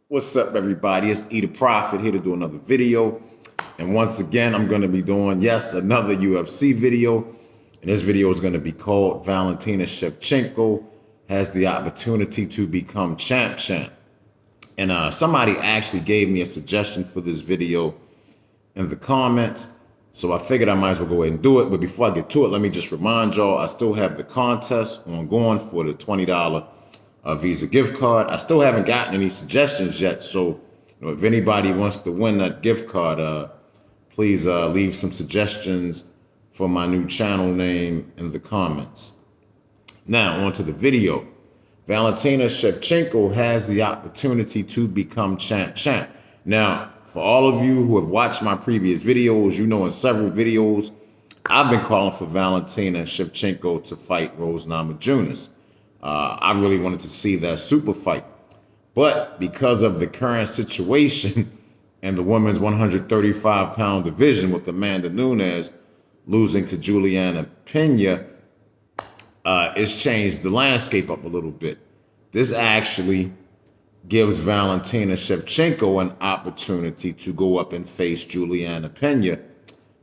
What's up, everybody? It's E the Prophet here to do another video. And once again, I'm going to be doing, yes, another UFC video. And this video is going to be called Valentina Shevchenko has the opportunity to become champ. And somebody actually gave me a suggestion for this video in the comments. So I figured I might as well go ahead and do it. But before I get to it, let me just remind y'all, I still have the contest ongoing for the $20 Visa gift card. I still haven't gotten any suggestions yet. So if anybody wants to win that gift card, please leave some suggestions for my new channel name in the comments. Now, on to the video. Valentina Shevchenko has the opportunity to become champ. Now, for all of you who have watched my previous videos, you know in several videos, I've been calling for Valentina Shevchenko to fight Rose Namajunas. I really wanted to see that super fight. But because of the current situation in the women's 135-pound division with Amanda Nunes losing to Julianna Pena, it's changed the landscape up a little bit. This actually gives Valentina Shevchenko an opportunity to go up and face Julianna Pena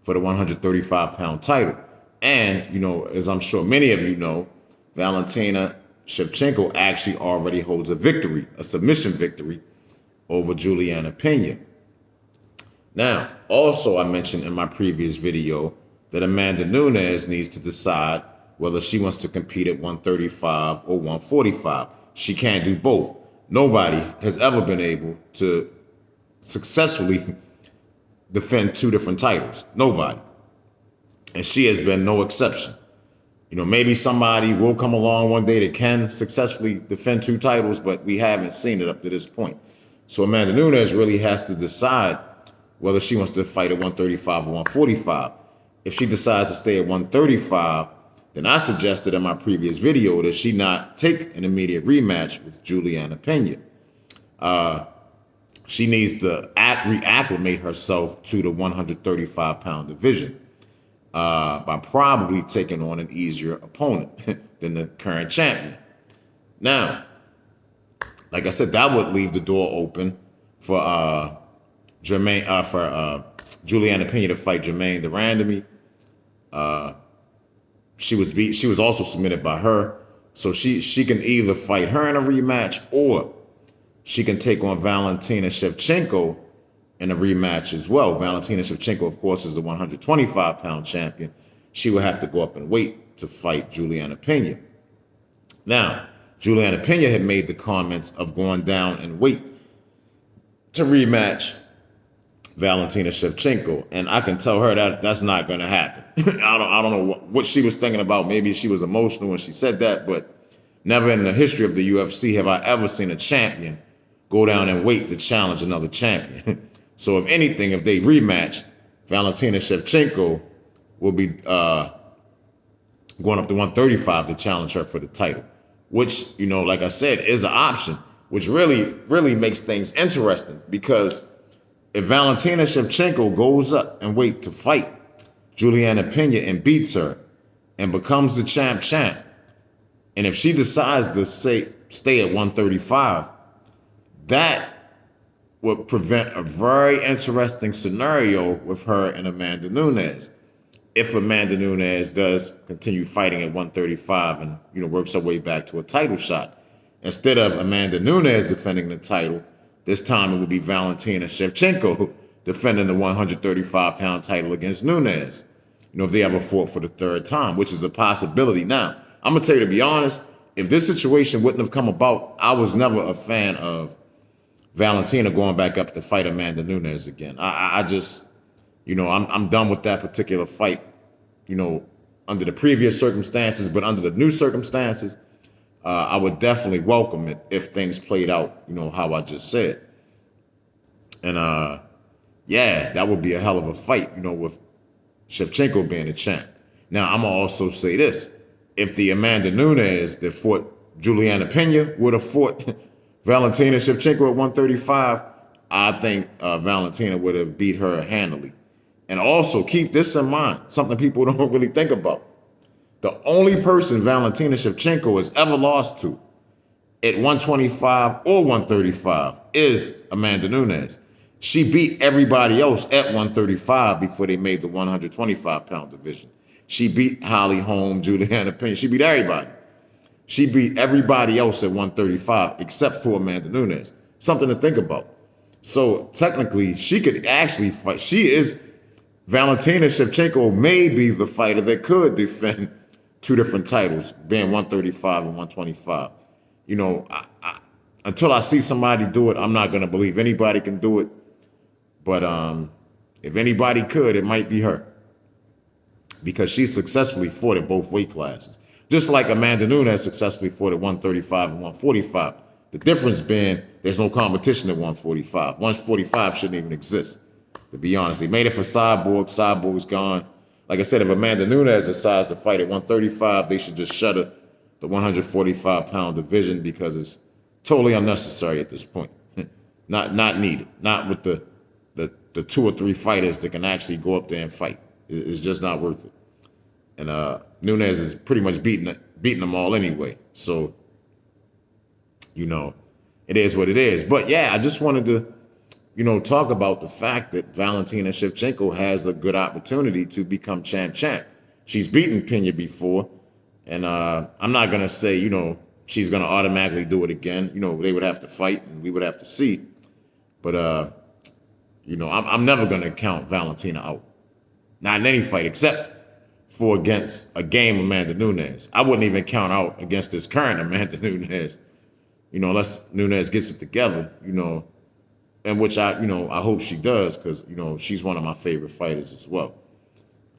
for the 135-pound title. And, as I'm sure many of you know, Valentina Shevchenko actually already holds a victory, a submission victory over Juliana Pena. Now, also I mentioned in my previous video that Amanda Nunes needs to decide whether she wants to compete at 135 or 145. She can't do both. Nobody has ever been able to successfully defend two different titles. Nobody. And she has been no exception. Maybe somebody will come along one day that can successfully defend two titles, but we haven't seen it up to this point. So Amanda Nunes really has to decide whether she wants to fight at 135 or 145. If she decides to stay at 135, then I suggested in my previous video that she not take an immediate rematch with Juliana Pena. She needs to reacclimate herself to the 135-pound division. By probably taking on an easier opponent than the current champion. Now, like I said, that would leave the door open for Juliana Pena to fight Jermaine Durandamy. She was also submitted by her, so she can either fight her in a rematch or she can take on Valentina Shevchenko in a rematch as well. Valentina Shevchenko, of course, is the 125-pound champion. She will have to go up and wait to fight Juliana Pena. Now, Juliana Pena had made the comments of going down and wait to rematch Valentina Shevchenko, and I can tell her that that's not going to happen. I don't know what she was thinking about. Maybe she was emotional when she said that, but never in the history of the UFC have I ever seen a champion go down and wait to challenge another champion. So if anything, if they rematch, Valentina Shevchenko will be going up to 135 to challenge her for the title, which, like I said, is an option, which really makes things interesting, because if Valentina Shevchenko goes up and wait to fight Juliana Pena and beats her and becomes the champ, and if she decides to stay at 135, that would prevent a very interesting scenario with her and Amanda Nunes. If Amanda Nunes does continue fighting at 135 and, works her way back to a title shot, instead of Amanda Nunes defending the title, this time it will be Valentina Shevchenko defending the 135-pound title against Nunes. If they ever fought for the third time, which is a possibility. Now, I'm going to tell you, to be honest, if this situation wouldn't have come about, I was never a fan of Valentina going back up to fight Amanda Nunes again. I just, I'm done with that particular fight, under the previous circumstances, but under the new circumstances, I would definitely welcome it if things played out, how I just said. And yeah, that would be a hell of a fight, with Shevchenko being the champ. Now, I'm going to also say this. If the Amanda Nunes that fought Juliana Pena would have fought Valentina Shevchenko at 135, I think Valentina would have beat her handily. And also keep this in mind, something people don't really think about. The only person Valentina Shevchenko has ever lost to at 125 or 135 is Amanda Nunes. She beat everybody else at 135 before they made the 125-pound division. She beat Holly Holm, Julianna Pena. She beat everybody. She beat everybody else at 135 except for Amanda Nunes. Something to think about. So technically, she could actually fight. She is, Valentina Shevchenko may be the fighter that could defend two different titles, being 135 and 125. You know, until I see somebody do it, I'm not going to believe anybody can do it. But if anybody could, it might be her, because she successfully fought at both weight classes. Just like Amanda Nunes successfully fought at 135 and 145. The difference being there's no competition at 145. 145 shouldn't even exist, to be honest. They made it for Cyborg. Cyborg's gone. Like I said, if Amanda Nunes decides to fight at 135, they should just shutter the 145-pound division, because it's totally unnecessary at this point. Not needed. Not with the 2 or 3 fighters that can actually go up there and fight. It's just not worth it. And Nunes is pretty much beating them all anyway. So, you know, it is what it is. But yeah, I just wanted to, you know, talk about the fact that Valentina Shevchenko has a good opportunity to become champ. She's beaten Pena before. And I'm not going to say, you know, she's going to automatically do it again. You know, they would have to fight and we would have to see. But, you know, I'm never going to count Valentina out. Not in any fight, except for against a game Amanda Nunes. I wouldn't even count out against this current Amanda Nunes, you know, unless Nunes gets it together, you know, and which I hope she does, because, you know, she's one of my favorite fighters as well.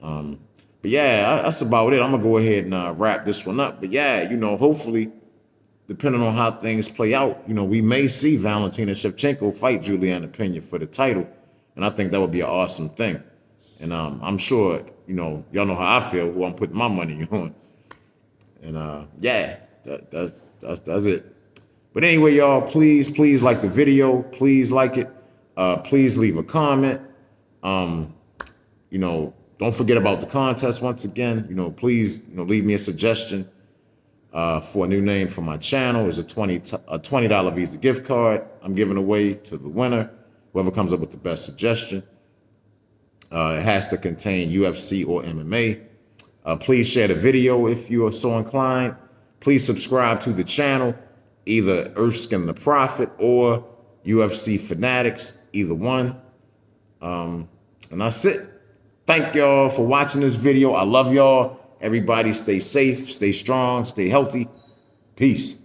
But yeah, that's about it. I'm going to go ahead and wrap this one up. But yeah, you know, hopefully, depending on how things play out, you know, we may see Valentina Shevchenko fight Julianna Pena for the title. And I think that would be an awesome thing. And I'm sure, you know, y'all know how I feel, who I'm putting my money on. And yeah, that's it. But anyway, y'all, please like the video. Please like it. Please leave a comment. You know, don't forget about the contest once again. You know, please, you know, leave me a suggestion for a new name for my channel. It's a $20 Visa gift card I'm giving away to the winner, whoever comes up with the best suggestion. It has to contain UFC or MMA. Please share the video if you are so inclined. Please subscribe to the channel, either Erskine the Prophet or UFC Fanatics, either one. And that's it. Thank y'all for watching this video. I love y'all. Everybody stay safe, stay strong, stay healthy. Peace.